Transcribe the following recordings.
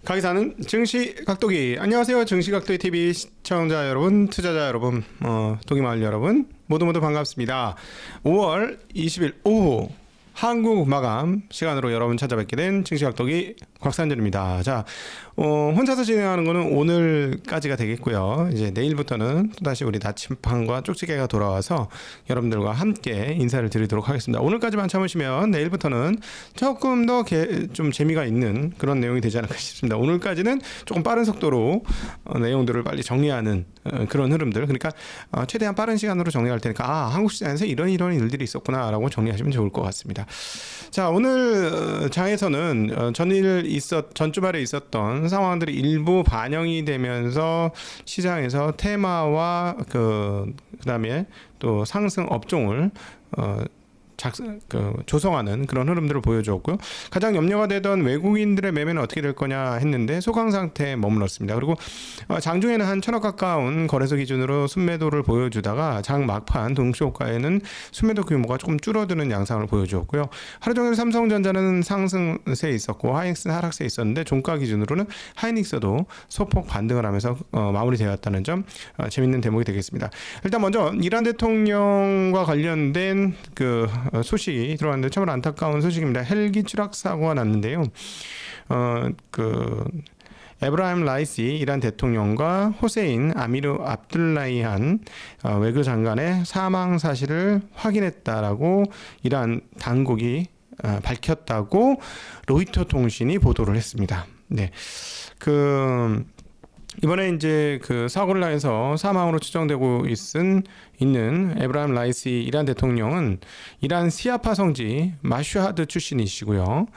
가기사는 증시각도기. 안녕하세요, 증시각도기 TV 시청자 여러분, 투자자 여러분, 도기마을 여러분, 모두 반갑습니다. 5월 20일 오후 한국 마감 시간으로 여러분 찾아뵙게 된 증시각도기 곽산준입니다. 자, 혼자서 진행하는 거는 오늘까지가 되겠고요. 이제 내일부터는 또다시 우리 나침판과 쪽지게가 돌아와서 여러분들과 함께 인사를 드리도록 하겠습니다. 오늘까지만 참으시면 내일부터는 조금 더 좀 재미가 있는 그런 내용이 되지 않을까 싶습니다. 오늘까지는 조금 빠른 속도로 내용들을 빨리 정리하는 그런 흐름들. 그러니까 최대한 빠른 시간으로 정리할 테니까 한국 시장에서 이런 일들이 있었구나라고 정리하시면 좋을 것 같습니다. 자, 오늘 장에서는 전주말에 있었던 상황들이 일부 반영이 되면서 시장에서 테마와 그다음에 또 상승 업종을 조성하는 그런 흐름들을 보여주었고요. 가장 염려가 되던 외국인들의 매매는 어떻게 될 거냐 했는데 소강 상태에 머물렀습니다. 그리고 장중에는 한 1,000억 가까운 거래소 기준으로 순매도를 보여주다가 장 막판 동시호가에는 순매도 규모가 조금 줄어드는 양상을 보여주었고요. 하루 종일 삼성전자는 상승세에 있었고 하이닉스는 하락세에 있었는데 종가 기준으로는 하이닉스도 소폭 반등을 하면서 마무리되었다는 점 재밌는 대목이 되겠습니다. 일단 먼저 이란 대통령과 관련된 소식이 들어왔는데 참으로 안타까운 소식입니다. 헬기 추락 사고가 났는데요. 에브라임 라이시 이란 대통령과 호세인 아미르 압둘라히안 외교장관의 사망 사실을 확인했다라고 이란 당국이 밝혔다고 로이터 통신이 보도를 했습니다. 네, 이번에 이제 사고를 당해서 사망으로 추정되고 있는 에브라임 라이시 이란 대통령은 이란 시아파 성지 마슈하드 출신이시고요.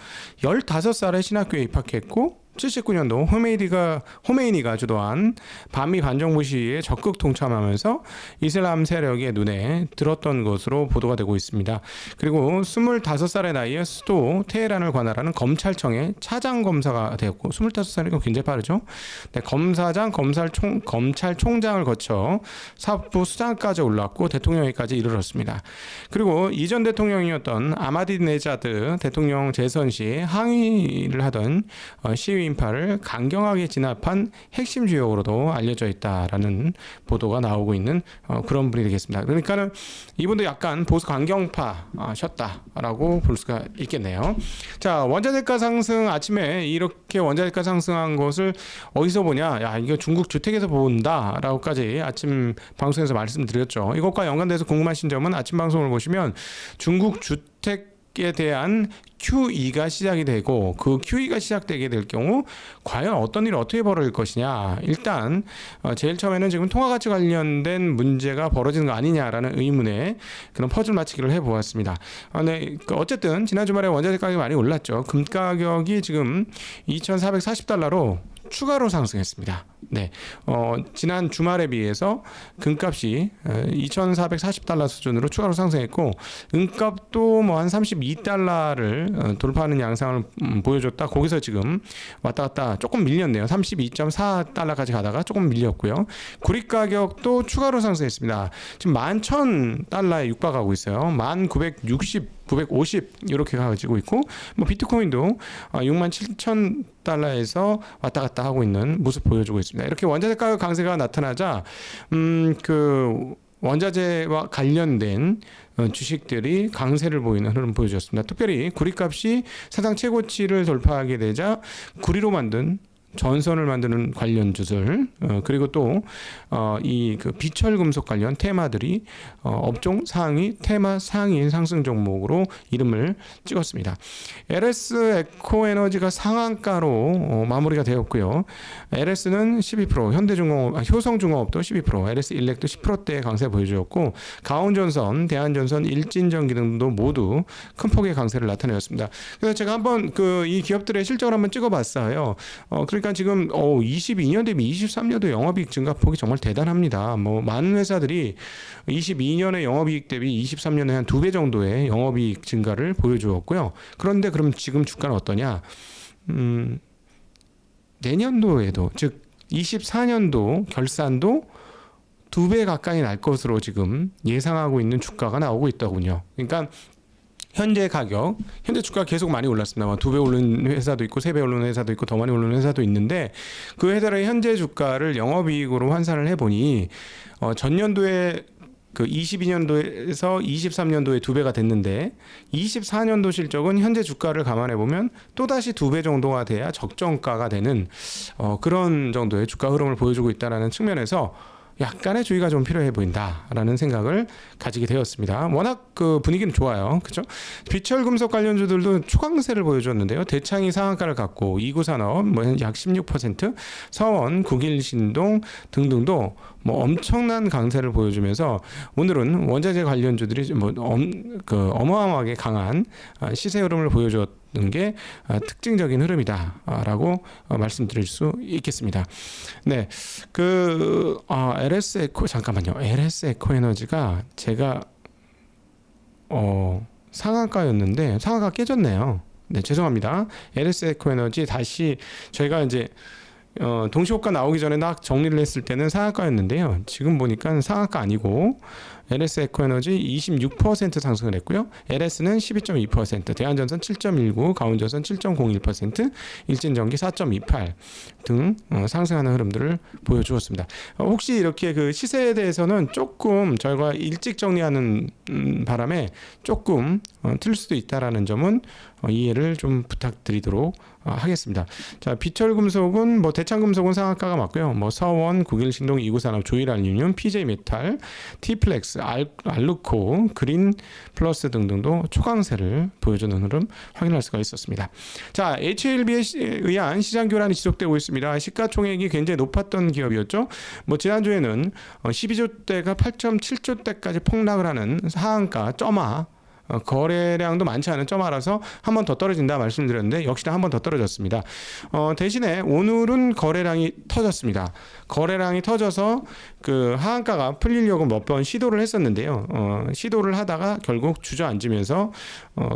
15살에 신학교에 입학했고 79년도 호메이니가 주도한 반미 반정부 시위에 적극 동참하면서 이슬람 세력의 눈에 들었던 것으로 보도가 되고 있습니다. 그리고 25살의 나이에 수도 테헤란을 관할하는 검찰청의 차장 검사가 되었고 25살이면 굉장히 빠르죠. 네, 검사장, 검찰총장을 거쳐 사법부 수장까지 올랐고 대통령에까지 이르렀습니다. 그리고 이전 대통령이었던 아마디네자드 대통령 재선 시 항의를 하던 시위 인파를 강경하게 진압한 핵심 주역으로도 알려져 있다라는 보도가 나오고 있는 그런 분이 되겠습니다. 그러니까는 이분도 약간 보수 강경파셨다라고 볼 수가 있겠네요. 자, 원자재가 상승 아침에 이렇게 원자재가 상승한 것을 어디서 보냐? 야, 이거 중국 주택에서 본다라고까지 아침 방송에서 말씀드렸죠. 이것과 연관돼서 궁금하신 점은 아침 방송을 보시면 중국 주택 에 대한 QE가 시작이 되고 그 QE가 시작되게 될 경우 과연 어떤 일이 어떻게 벌어질 것이냐. 일단 제일 처음에는 지금 통화가치 관련된 문제가 벌어지는 거 아니냐라는 의문에 그런 퍼즐 맞추기를 해보았습니다. 네, 어쨌든 지난 주말에 원자재 가격이 많이 올랐죠. 금 가격이 지금 2,440달러로 추가로 상승했습니다. 네, 지난 주말에 비해서 금값이 2,440달러 수준으로 추가로 상승했고 은값도 한 32달러를 돌파하는 양상을 보여줬다. 거기서 지금 왔다 갔다 조금 밀렸네요. 32.4달러까지 가다가 조금 밀렸고요. 구리 가격도 추가로 상승했습니다. 지금 11,000달러에 육박하고 있어요. 1950 이렇게 가지고 있고 비트코인도 67,000달러에서 왔다 갔다 하고 있는 모습 보여주고 있습니다. 이렇게 원자재 가격 강세가 나타나자 원자재와 관련된 주식들이 강세를 보이는 흐름 보여줬습니다. 특별히 구리값이 사상 최고치를 돌파하게 되자 구리로 만든 전선을 만드는 관련주들 그리고 또 이 비철 금속 관련 테마들이 업종 상위 테마 상위인 상승 종목으로 이름을 찍었습니다. LS 에코에너지가 상한가로 마무리가 되었고요. LS는 12%, 현대중공업, 효성중공업도 12%, LS 일렉도 10%대의 강세 보여주었고 가온전선, 대한전선, 일진전기 등도 모두 큰 폭의 강세를 나타내었습니다. 그래서 제가 한번 이 기업들의 실적을 한번 찍어봤어요. 그러니까 지금 22년 대비 23년도 영업이익 증가폭이 정말 대단합니다. 많은 회사들이 22년의 영업이익 대비 23년에 한 2배 정도의 영업이익 증가를 보여주었고요. 그런데 그럼 지금 주가는 어떠냐? 내년도에도 즉 24년도 결산도 2배 가까이 날 것으로 지금 예상하고 있는 주가가 나오고 있더군요. 그러니까 현재 가격, 현재 주가 계속 많이 올랐습니다. 2배 오른 회사도 있고 3배 오른 회사도 있고 더 많이 오른 회사도 있는데 그 회사의 현재 주가를 영업이익으로 환산을 해보니 전년도에 그 22년도에서 23년도에 2배가 됐는데 24년도 실적은 현재 주가를 감안해 보면 또다시 2배 정도가 돼야 적정가가 되는 그런 정도의 주가 흐름을 보여주고 있다는 측면에서 약간의 주의가 좀 필요해 보인다라는 생각을 가지게 되었습니다. 워낙 그 분위기는 좋아요. 그렇죠? 비철금속 관련주들도 초강세를 보여줬는데요. 대창이 상한가를 갖고 이구산업 약 16%, 서원, 국일신동 등등도 엄청난 강세를 보여주면서 오늘은 원자재 관련주들이 어마어마하게 강한 시세 흐름을 보여줬던 게 특징적인 흐름이다라고 말씀드릴 수 있겠습니다. 네, LS 에코 잠깐만요. LS 에코 에너지가 제가 상한가였는데 상한가 깨졌네요. 네, 죄송합니다. LS 에코 에너지 다시 저희가 이제 동시호가 나오기 전에 딱 정리를 했을 때는 상한가였는데요. 지금 보니까 상한가 아니고 LS 에코에너지 26% 상승을 했고요. LS는 12.2%, 대한전선 7.19, 가온전선 7.01%, 일진전기 4.28 등 상승하는 흐름들을 보여주었습니다. 혹시 이렇게 그 시세에 대해서는 조금 저희가 일찍 정리하는 바람에 조금 틀릴 수도 있다라는 점은 이해를 좀 부탁드리도록 하겠습니다. 자, 비철금속은 대창금속은 상한가가 맞고요. 서원, 국일신동, 이구산업, 조일알루미늄, PJ메탈, T플렉스, 알루코, 그린플러스 등등도 초강세를 보여주는 흐름 확인할 수가 있었습니다. 자, HLB에 의한 시장 교란이 지속되고 있습니다. 시가총액이 굉장히 높았던 기업이었죠. 지난주에는 12조대가 8.7조대까지 폭락을 하는 상한가 점화 거래량도 많지 않은 점화라서 한 번 더 떨어진다 말씀드렸는데 역시나 한 번 더 떨어졌습니다. 대신에 오늘은 거래량이 터졌습니다. 거래량이 터져서 그 하한가가 풀리려고 몇 번 시도를 했었는데요. 시도를 하다가 결국 주저앉으면서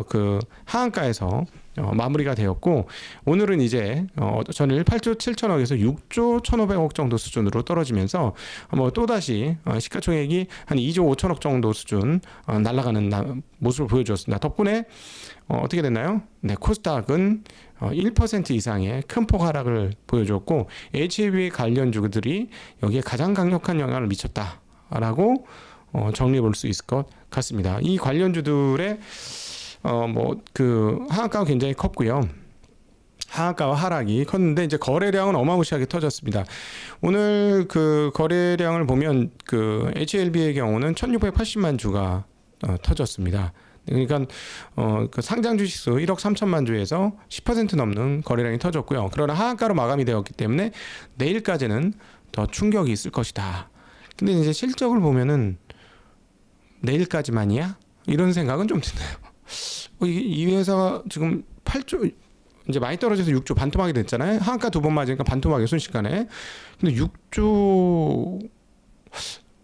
그 하한가에서 마무리가 되었고 오늘은 이제 전일 8조 7천억에서 6조 1,500억 정도 수준으로 떨어지면서 또다시 시가총액이 한 2조 5천억 정도 수준 날아가는 모습을 보여주었습니다. 덕분에 어떻게 됐나요? 네, 코스닥은 1% 이상의 큰 폭 하락을 보여줬고 HLB 관련주들이 여기에 가장 강력한 영향을 미쳤다라고 정리해 볼 수 있을 것 같습니다. 이 관련주들의 그 하한가가 굉장히 컸고요. 하한가와 하락이 컸는데 이제 거래량은 어마무시하게 터졌습니다. 오늘 그 거래량을 보면 그 HLB의 경우는 1,680만 주가 터졌습니다. 그러니까 그 상장 주식수 1억 3천만 주에서 10% 넘는 거래량이 터졌고요. 그러나 하한가로 마감이 되었기 때문에 내일까지는 더 충격이 있을 것이다. 근데 이제 실적을 보면은 내일까지만이야? 이런 생각은 좀 드네요. 이 회사가 지금 8조 이제 많이 떨어져서 6조 반토막이 됐잖아요. 하한가 2번 맞으니까 반토막이 순식간에. 근데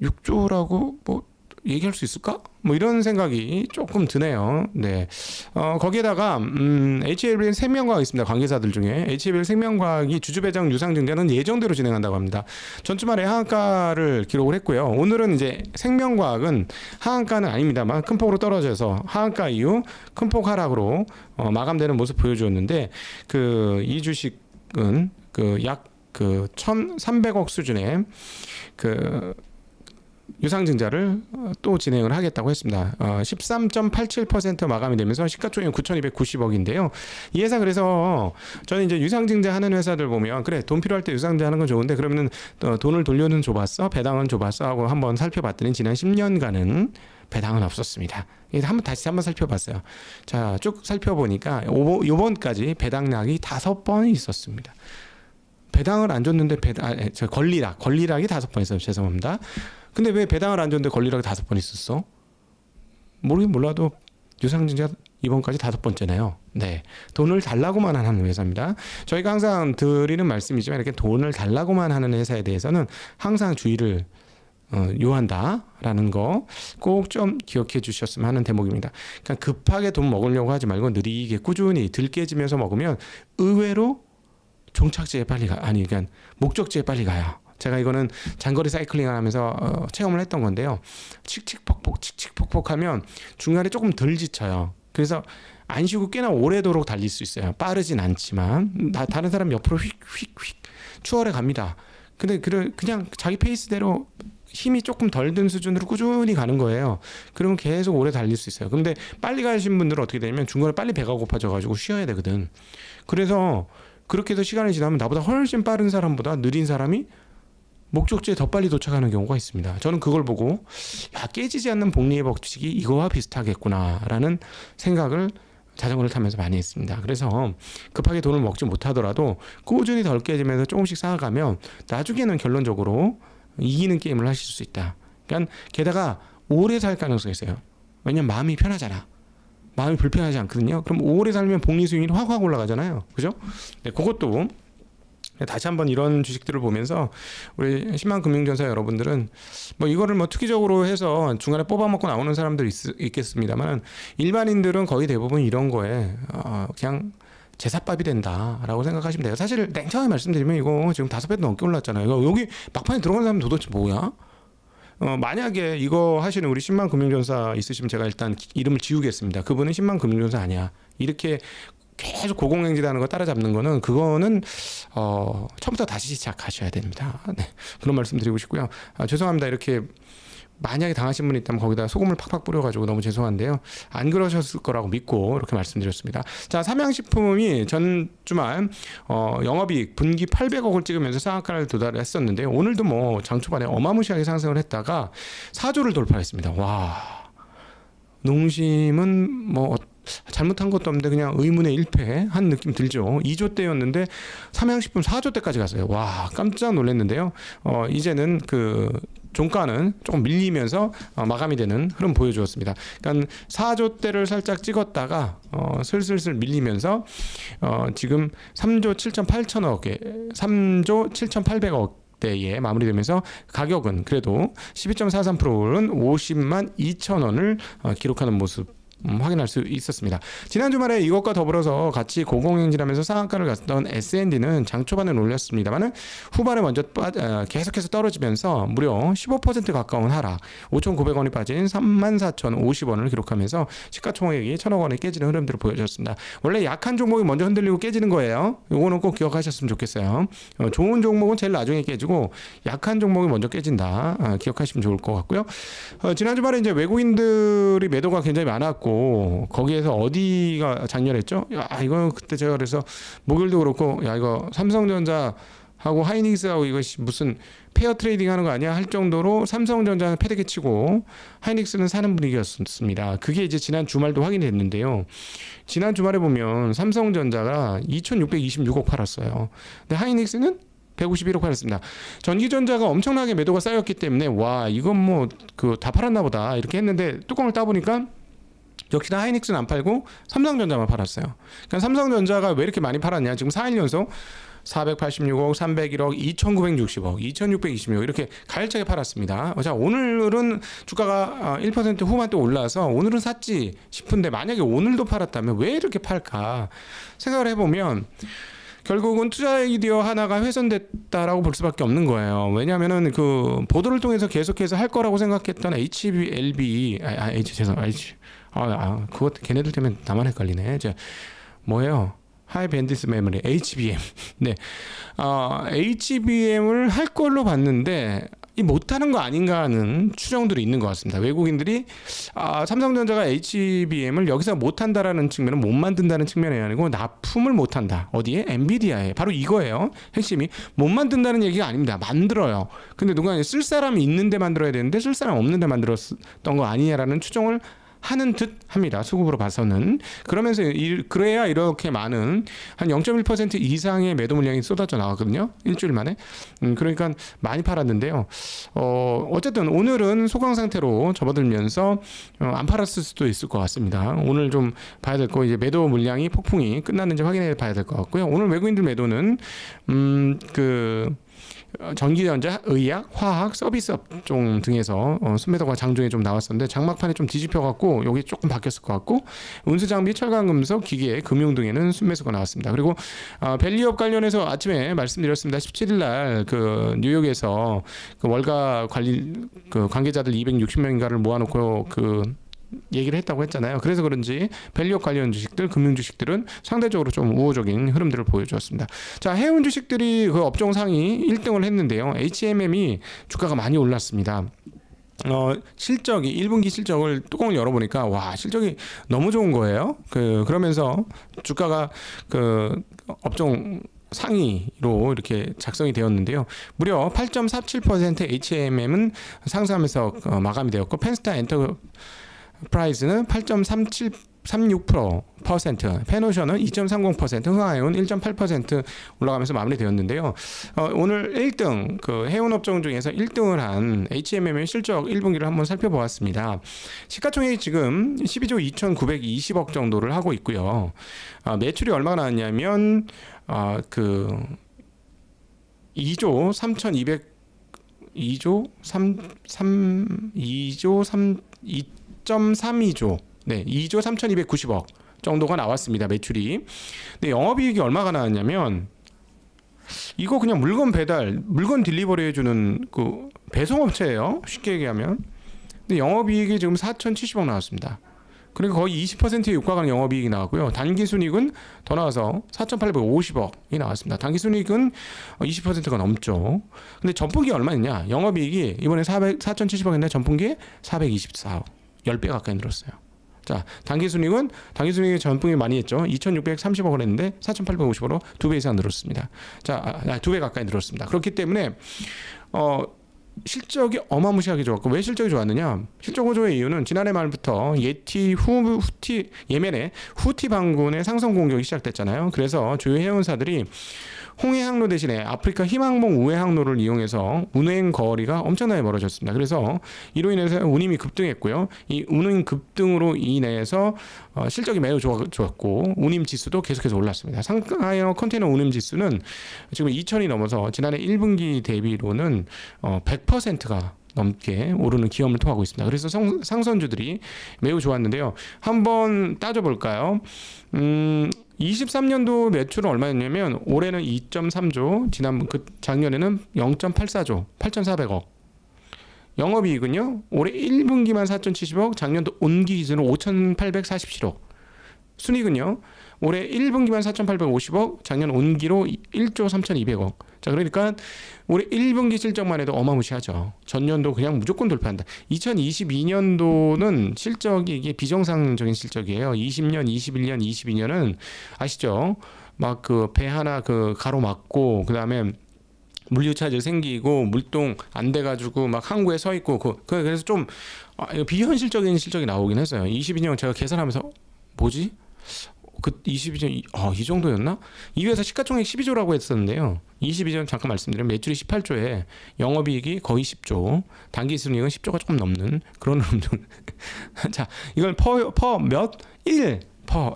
6조라고 얘기할 수 있을까? 이런 생각이 조금 드네요. 네. 거기에다가 HLB는 생명과학이 있습니다. 관계자들 중에 HLB 생명과학이 주주배당 유상증자는 예정대로 진행한다고 합니다. 전주 말에 하한가를 기록을 했고요. 오늘은 이제 생명과학은 하한가는 아닙니다만 큰 폭으로 떨어져서 하한가 이후 큰 폭 하락으로 마감되는 모습 보여주었는데 이 주식은 약 1,300억 수준의 유상증자를 또 진행을 하겠다고 했습니다. 13.87% 마감이 되면서 시가총액 9,290억인데요. 이 회사 그래서 저는 이제 유상증자하는 회사들 보면 그래 돈 필요할 때 유상증자하는 건 좋은데 그러면은 돈을 돌려는 줘봤어? 배당은 줘봤어? 하고 한번 살펴봤더니 지난 10년간은 배당은 없었습니다. 다시 한번 살펴봤어요. 자, 쭉 살펴보니까 이번까지 배당락이 5번 있었습니다. 배당을 안 줬는데 권리락이 5번 있어요. 죄송합니다. 근데 왜 배당을 안 줬는데 권리락이 5번 있었어? 모르긴 몰라도 유상증자 이번까지 5번째네요. 네, 돈을 달라고만 하는 회사입니다. 저희가 항상 드리는 말씀이지만 이렇게 돈을 달라고만 하는 회사에 대해서는 항상 주의를 요한다라는 거 꼭 좀 기억해 주셨으면 하는 대목입니다. 그러니까 급하게 돈 먹으려고 하지 말고 느리게 꾸준히 들깨지면서 먹으면 의외로 종착지에 빨리 그러니까 목적지에 빨리 가요. 제가 이거는 장거리 사이클링을 하면서 체험을 했던 건데요. 칙칙폭폭 하면 중간에 조금 덜 지쳐요. 그래서 안 쉬고 꽤나 오래도록 달릴 수 있어요. 빠르진 않지만 다른 사람 옆으로 휙휙휙 추월해 갑니다. 근데 그냥 자기 페이스대로 힘이 조금 덜 든 수준으로 꾸준히 가는 거예요. 그러면 계속 오래 달릴 수 있어요. 근데 빨리 가신 분들은 어떻게 되냐면 중간에 빨리 배가 고파져가지고 쉬어야 되거든. 그래서 그렇게 해서 시간이 지나면 나보다 훨씬 빠른 사람보다 느린 사람이 목적지에 더 빨리 도착하는 경우가 있습니다. 저는 그걸 보고 깨지지 않는 복리의 법칙이 이거와 비슷하겠구나라는 생각을 자전거를 타면서 많이 했습니다. 그래서 급하게 돈을 먹지 못하더라도 꾸준히 덜 깨지면서 조금씩 쌓아가면 나중에는 결론적으로 이기는 게임을 하실 수 있다. 그러니까 게다가 오래 살 가능성이 있어요. 왜냐면 마음이 편하잖아. 마음이 불편하지 않거든요. 그럼 오래 살면 복리 수익이 확 올라가잖아요. 그죠? 네, 그것도 다시 한번 이런 주식들을 보면서 우리 신만 금융전사 여러분들은 뭐 이거를 뭐 투기적으로 해서 중간에 뽑아먹고 나오는 사람들 있겠습니다만 일반인들은 거의 대부분 이런 거에 그냥 제사밥이 된다라고 생각하시면 돼요. 사실 냉정하게 말씀드리면 이거 지금 5배 넘게 올랐잖아요. 이거 여기 막판에 들어간 사람 도대체 뭐야? 만약에 이거 하시는 우리 신만 금융전사 있으시면 제가 일단 이름을 지우겠습니다. 그분은 신만 금융전사 아니야. 이렇게 계속 고공행진하는 거 따라잡는 거는 그거는 처음부터 다시 시작하셔야 됩니다. 네, 그런 말씀 드리고 싶고요. 죄송합니다. 이렇게 만약에 당하신 분이 있다면 거기다 소금을 팍팍 뿌려가지고 너무 죄송한데요. 안 그러셨을 거라고 믿고 이렇게 말씀드렸습니다. 자, 삼양식품이 전 주말 영업이익 분기 800억을 찍으면서 상한가를 도달했었는데요. 오늘도 뭐 장 초반에 어마무시하게 상승을 했다가 4조를 돌파했습니다. 와, 농심은 뭐 잘못한 것도 없는데 그냥 의문의 일패 한 느낌 들죠. 2조 대였는데 삼양식품 4조 대까지 갔어요. 와, 깜짝 놀랐는데요. 이제는 그 종가는 조금 밀리면서 마감이 되는 흐름 보여주었습니다. 그러니까 4조대를 살짝 찍었다가 슬슬슬 밀리면서 지금 3조 7,8천억에 3조 7,800억 대에 마무리되면서 가격은 그래도 12.43%는 50만 2천 원을 기록하는 모습 확인할 수 있었습니다. 지난 주말에 이것과 더불어서 같이 고공행진하면서 상한가를 갔던 S&D는 장 초반에 올렸습니다만 후반에 먼저 계속해서 떨어지면서 무려 15% 가까운 하락 5,900원이 빠진 34,050원을 기록하면서 시가총액이 1,000억 원에 깨지는 흐름들을 보여줬습니다. 원래 약한 종목이 먼저 흔들리고 깨지는 거예요. 이거는 꼭 기억하셨으면 좋겠어요. 좋은 종목은 제일 나중에 깨지고 약한 종목이 먼저 깨진다. 기억하시면 좋을 것 같고요. 지난 주말에 이제 외국인들이 매도가 굉장히 많았고 거기에서 어디가 장렬했죠? 야, 이거 그때 제가 그래서 목요일도 그렇고 야, 이거 삼성전자 하고 하이닉스하고 이것이 무슨 페어 트레이딩 하는 거 아니야 할 정도로 삼성전자는 패대기 치고 하이닉스는 사는 분위기였습니다. 그게 이제 지난 주말도 확인이 됐는데요. 지난 주말에 보면 삼성전자가 2,626억 팔았어요. 근데 하이닉스는 151억 팔았습니다. 전기전자가 엄청나게 매도가 쌓였기 때문에 와, 이건 뭐 그 다 팔았나 보다 이렇게 했는데 뚜껑을 따보니까 역시나 하이닉스는 안 팔고 삼성전자만 팔았어요. 그러니까 삼성전자가 왜 이렇게 많이 팔았냐? 지금 4일 연속 486억, 301억, 2,960억, 2,626억 이렇게 가열차게 팔았습니다. 자, 오늘은 주가가 1% 후반대 올라서 오늘은 샀지 싶은데 만약에 오늘도 팔았다면 왜 이렇게 팔까 생각을 해보면 결국은 투자 아이디어 하나가 훼손됐다라고 볼 수밖에 없는 거예요. 왜냐하면은 그 보도를 통해서 계속해서 할 거라고 생각했던 HBLB, 그것 걔네들 때문에 나만 헷갈리네. 뭐예요? 하이 밴디스 메모리 HBM. 네, HBM을 할 걸로 봤는데 이 못하는 거 아닌가 하는 추정들이 있는 것 같습니다. 외국인들이 삼성전자가 HBM을 여기서 못한다라는 측면은 못 만든다는 측면이 아니고 납품을 못한다. 어디에? 엔비디아에. 바로 이거예요. 핵심이. 못 만든다는 얘기가 아닙니다. 만들어요. 근데 누가 쓸 사람이 있는데 만들어야 되는데 쓸 사람 없는데 만들었던 거 아니냐라는 추정을 하는 듯 합니다. 수급으로 봐서는. 그러면서 그래야 이렇게 많은 한 0.1% 이상의 매도 물량이 쏟아져 나왔거든요. 일주일 만에. 그러니까 많이 팔았는데요. 어쨌든 오늘은 소강 상태로 접어들면서 안 팔았을 수도 있을 것 같습니다. 오늘 좀 봐야 될 거 이제 매도 물량이 폭풍이 끝났는지 확인해 봐야 될 것 같고요. 오늘 외국인들 매도는 전기전자, 의약, 화학, 서비스 업종 등에서 순매도가 장중에 좀 나왔었는데 장막판에 좀 뒤집혀갖고 여기 조금 바뀌었을 것 같고 운수장비, 철강금속, 기계, 금융 등에는 순매수가 나왔습니다. 그리고 밸리업 관련해서 아침에 말씀드렸습니다. 17일날 그 뉴욕에서 그 월가 관리 그 관계자들 260명인가를 모아놓고 그 얘기를 했다고 했잖아요. 그래서 그런지 밸류업 관련 주식들, 금융 주식들은 상대적으로 좀 우호적인 흐름들을 보여주었습니다. 자, 해운 주식들이 그 업종 상위 1등을 했는데요. HMM이 주가가 많이 올랐습니다. 실적이 1분기 실적을 뚜껑을 열어보니까 와, 실적이 너무 좋은 거예요. 그러면서 주가가 그 업종 상위로 이렇게 작성이 되었는데요. 무려 8.47% HMM은 상승하면서 마감이 되었고, 펜스타 엔터프라이즈는 8.36%, 페노션은 2.30%, 흥하해운 1.8% 올라가면서 마무리되었는데요. 오늘 1등 그 해운업종 중에서 1등을 한 HMM의 실적 1분기를 한번 살펴보았습니다. 시가총액이 지금 12조 2,920억 정도를 하고 있고요. 매출이 얼마나 나왔냐면 2조 2.32조 네, 2조 3,290억 정도가 나왔습니다. 매출이. 근데 영업이익이 얼마가 나왔냐면, 이거 그냥 물건 배달, 물건 딜리버리 해주는 그 배송업체예요. 쉽게 얘기하면. 근데 영업이익이 지금 4,070억 나왔습니다. 그러니까 거의 20%의 유가가는 영업이익이 나왔고요. 단기순이익은 더 나와서 4,850억이 나왔습니다. 단기순이익은 20%가 넘죠. 근데 전분기 얼마였냐? 영업이익이 이번에 4,070억인데 전분기에 424억. 10배 가까이 늘었어요. 자, 단기순이익이 전분기 많이 했죠. 2,630억을 했는데 4,850억으로 2배 이상 늘었습니다. 자, 2배 가까이 늘었습니다. 그렇기 때문에 실적이 어마무시하게 좋았고, 왜 실적이 좋았느냐? 실적 호조의 이유는 지난해 말부터 예멘의 후티 반군의 상선 공격이 시작됐잖아요. 그래서 주요 해운사들이 홍해 항로 대신에 아프리카 희망봉 우회 항로를 이용해서 운행 거리가 엄청나게 멀어졌습니다. 그래서 이로 인해서 운임이 급등했고요. 이 운임 급등으로 인해서 실적이 매우 좋았고, 운임 지수도 계속해서 올랐습니다. 상하이어 컨테이너 운임 지수는 지금 2,000이 넘어서 지난해 1분기 대비로는 100%가 넘게 오르는 기염을 토하고 있습니다. 그래서 상선주들이 매우 좋았는데요. 한번 따져볼까요? 23년도 매출은 얼마였냐면, 올해는 2.3조, 작년에는 0.84조, 8,400억. 영업이익은요, 올해 1분기만 4,070억, 작년도 온기 기준으로 5,847억. 순이익은요, 올해 1분기만 4,850억, 작년 온기로 1조 3,200억. 자, 그러니까 올해 1분기 실적만 해도 어마무시하죠. 전년도 그냥 무조건 돌파한다. 2022년도는 실적이 이게 비정상적인 실적이에요. 20년, 21년, 22년은 아시죠? 막 그 배 하나 가로막고, 그다음에 물류차질 생기고 물동 안 돼가지고 막 항구에 서 있고, 그래서 좀 비현실적인 실적이 나오긴 했어요. 22년 제가 계산하면서 뭐지? 22년 이 정도였나? 이 회사 시가총액 12조라고 했었는데요. 22년 잠깐 말씀드리면 매출이 18조에 영업이익이 거의 10조, 단기순이익은 10조가 조금 넘는 그런 흐름들. 자, 이걸 퍼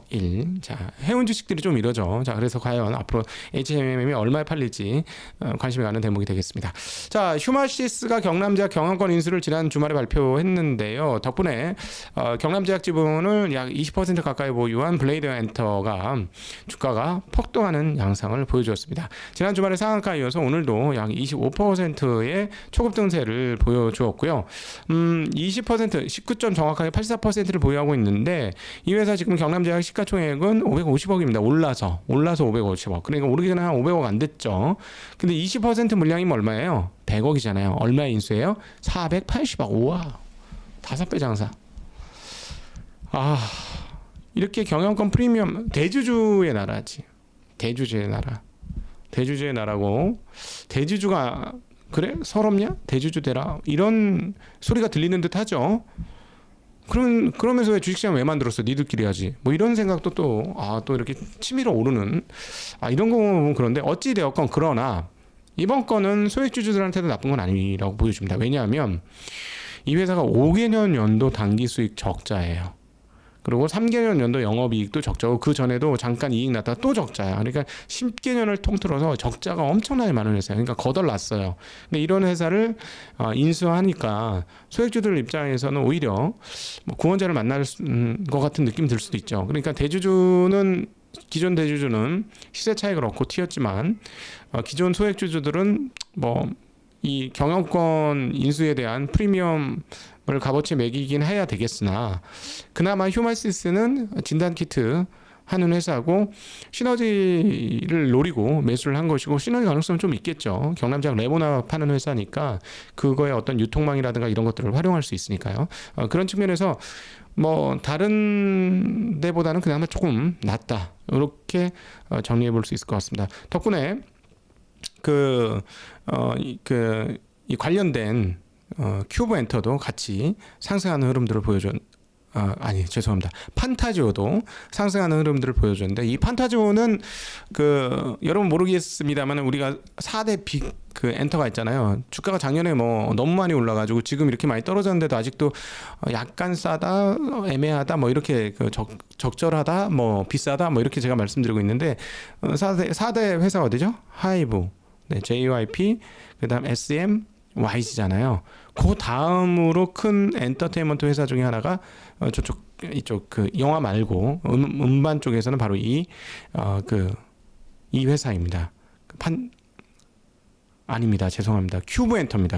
1. 자, 해운 주식들이 좀 이러죠. 자, 그래서 과연 앞으로 HMM이 얼마에 팔릴지 관심이 가는 대목이 되겠습니다. 자, 휴마시스가 경남제약 경영권 인수를 지난 주말에 발표했는데요. 덕분에 경남제약 지분을 약 20% 가까이 보유한 블레이드 엔터가 주가가 폭등하는 양상을 보여주었습니다. 지난 주말에 상한가에 이어서 오늘도 약 25%의 초급등세를 보여주었고요. 19점 정확하게 84%를 보유하고 있는데, 이 회사 지금 경남제약 시가총액은 550억입니다. 올라서 550억. 그러니까 오르기 전에 한 500억 안 됐죠. 근데 20% 물량이면 얼마예요? 100억이잖아요. 얼마의 인수예요? 480억. 우와, 5배 장사. 이렇게 경영권 프리미엄, 대주주의 나라지. 대주주의 나라고, 대주주가 그래? 서럽냐? 대주주 되라. 이런 소리가 들리는 듯 하죠. 그러면서 왜 주식시장 왜 만들었어? 니들끼리 하지. 뭐 이런 생각도 또 이렇게 치밀어 오르는, 이런 거 보면 그런데, 어찌 되었건 그러나 이번 건은 소액주주들한테도 나쁜 건 아니라고 보여줍니다. 왜냐하면 이 회사가 5개년 연도 단기 수익 적자예요. 그리고 3개년 연도 영업이익도 적자고, 그 전에도 잠깐 이익 났다가 또 적자야. 그러니까 10개년을 통틀어서 적자가 엄청나게 많은 회사예요. 그러니까 거덜났어요. 근데 이런 회사를 인수하니까 소액주들 입장에서는 오히려 구원자를 만날 것 같은 느낌이 들 수도 있죠. 그러니까 기존 대주주는 시세 차익을 얻고 튀었지만, 기존 소액주주들은 이 경영권 인수에 대한 프리미엄을 값어치에 매기긴 해야 되겠으나 그나마 휴마시스는 진단 키트 하는 회사고 시너지를 노리고 매수를 한 것이고 시너지 가능성은 좀 있겠죠. 경남지역 레모나 파는 회사니까 그거의 어떤 유통망이라든가 이런 것들을 활용할 수 있으니까요. 그런 측면에서 뭐 다른 데보다는 그나마 조금 낫다. 이렇게 정리해 볼 수 있을 것 같습니다. 덕분에 이 관련된 큐브 엔터도 같이 상승하는 흐름들을 죄송합니다. 판타지오도 상승하는 흐름들을 보여줬는데 이 판타지오는 여러분 모르겠습니다만 우리가 4대 빅 엔터가 있잖아요. 주가가 작년에 뭐 너무 많이 올라가지고 지금 이렇게 많이 떨어졌는데도 아직도 약간 싸다, 애매하다, 뭐 이렇게 적절하다, 뭐 비싸다, 뭐 이렇게 제가 말씀드리고 있는데 4대 회사가 어디죠? 하이브, 네, JYP, 그다음 SM, YG잖아요. 그 다음으로 큰 엔터테인먼트 회사 중에 하나가 이쪽 영화 말고 음반 쪽에서는 바로 이 회사입니다. 아닙니다. 죄송합니다. 큐브 엔터입니다.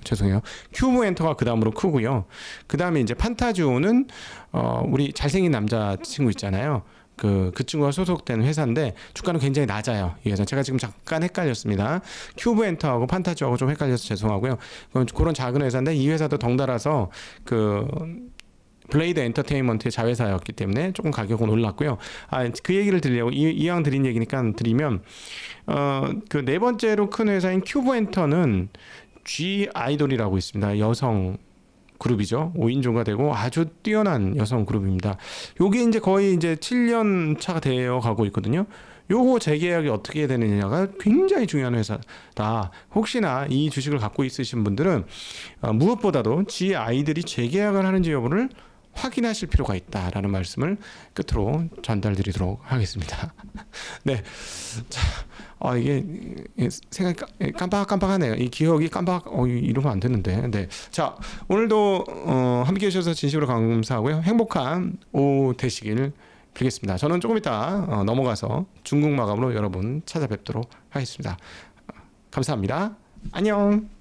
죄송해요. 큐브 엔터가 그 다음으로 크고요. 그 다음에 이제 판타지오는 우리 잘생긴 남자 친구 있잖아요. 그 친구가 소속된 회사인데 주가는 굉장히 낮아요. 그래서 제가 지금 잠깐 헷갈렸습니다. 큐브 엔터하고 판타지오하고 좀 헷갈려서 죄송하고요. 그런 작은 회사인데 이 회사도 덩달아서 블레이드 엔터테인먼트의 자회사였기 때문에 조금 가격은 올랐고요. 그 얘기를 드리려고 이왕 드린 얘기니까 드리면 그 네 번째로 큰 회사인 큐브 엔터는 G 아이돌이라고 있습니다. 여성 그룹이죠. 5인조가 되고 아주 뛰어난 여성 그룹입니다. 요게 이제 거의 이제 7년 차가 되어 가고 있거든요. 요거 재계약이 어떻게 되느냐가 굉장히 중요한 회사다. 혹시나 이 주식을 갖고 있으신 분들은 무엇보다도 지 아이들이 재계약을 하는지 여부를 확인하실 필요가 있다라는 말씀을 끝으로 전달드리도록 하겠습니다. 네, 자, 이게 생각이 깜빡깜빡하네요. 이 기억이 이러면 안 되는데. 네, 자, 오늘도 함께 해주셔서 진심으로 감사하고요. 행복한 오후 되시길 빌겠습니다. 저는 조금 이따 넘어가서 중국 마감으로 여러분 찾아뵙도록 하겠습니다. 감사합니다. 안녕.